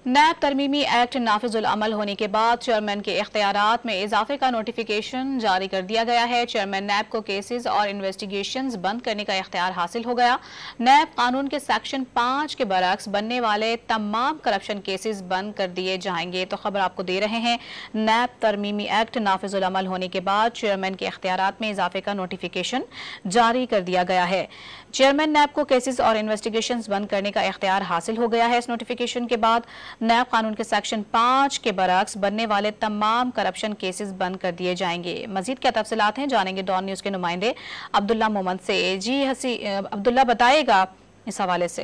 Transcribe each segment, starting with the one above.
नैब तरमीमी act नाफिजुल अमल होने के बाद चेयरमैन के इख्तियारात में इजाफे का नोटिफिकेशन जारी कर दिया गया है। चेयरमैन नैब को केसेस और इन्वेस्टिगेशंस बंद करने का इख्तियार हासिल हो गया। नैब कानून के सेक्शन 5 के बरक्स बनने वाले तमाम करप्शन केसेस बंद कर दिए जाएंगे। तो खबर आपको दे रहे हैं, नैब तरमीमी एक्ट नाफिजुल अमल होने के बाद चेयरमैन के इख्तियारात में इजाफे का नोटिफिकेशन जारी कर दिया गया है। चेयरमैन नैब को केसेस और इन्वेस्टिगेशंस बंद करने का इख्तियार हासिल हो गया है। इस नोटिफिकेशन के बाद नैब कानून के सेक्शन 5 के बरक्स बनने वाले तमाम करप्शन केसेस बंद कर दिए जाएंगे। मजीद क्या तफसीलात हैं जानेंगे डॉन न्यूज के नुमाइंदे अब्दुल्ला मोहम्मद से। जी अब्दुल्ला बताएगा इस हवाले से।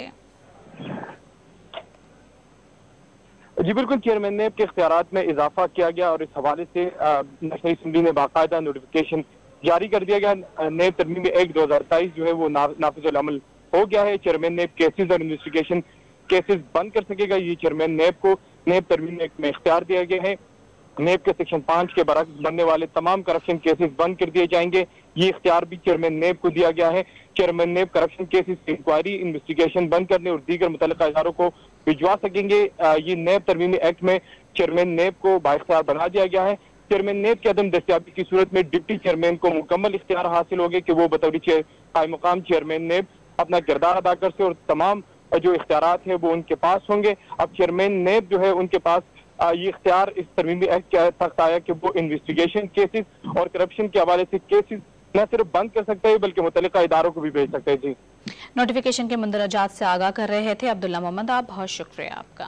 जी बिल्कुल, चेयरमैन ने के इख्तियारात में इजाफा किया गया और इस हवाले से नेशनल असम्बली में बाकायदा नोटिफिकेशन जारी कर दिया गया। नेब तरमीमी एक्ट 2023 जो है वो नाफिजुल अमल हो गया है। चेयरमैन नेब केसेस और इन्वेस्टिगेशन केसेस बंद कर सकेगा। ये चेयरमैन नेब को नेब तरमीमी एक्ट में इख्तियार दिया गया है। नेब के सेक्शन 5 के बरक्स बनने वाले तमाम करप्शन केसेस बंद कर दिए जाएंगे। ये इख्तियार भी चेयरमैन नेब को दिया गया है। चेयरमैन नेब करप्शन केसेस की इंक्वायरी, इन्वेस्टिगेशन बंद करने और दीगर मुतल्लिका इदारों को भिजवा सकेंगे। ये नेब तरमीमी एक्ट में चेयरमैन नेब को बाइख्तियार बना दिया गया है। चेयरमैन नेब की अदम दस्तियाबी की सूरत में डिप्टी चेयरमैन को मुकम्मल इख्तियार हासिल हो गए कि वो बतौर कायम मकाम चेयरमैन नेब अपना किरदार अदा कर सके और तमाम जो इख्तियारात है वो उनके पास होंगे। अब चेयरमैन नेब जो है उनके पास ये इख्तियार इस तरमीमी एक्ट के तहत आया कि वो इन्वेस्टिगेशन केसेस और करप्शन के हवाले से केसेस न सिर्फ बंद कर सकते हैं बल्कि मुतल्लिका इदारों को भी भेज सकते हैं। जी, नोटिफिकेशन के मंदरजात से आगाह कर रहे थे अब्दुल्ला मोहम्मद, आप बहुत शुक्रिया आपका।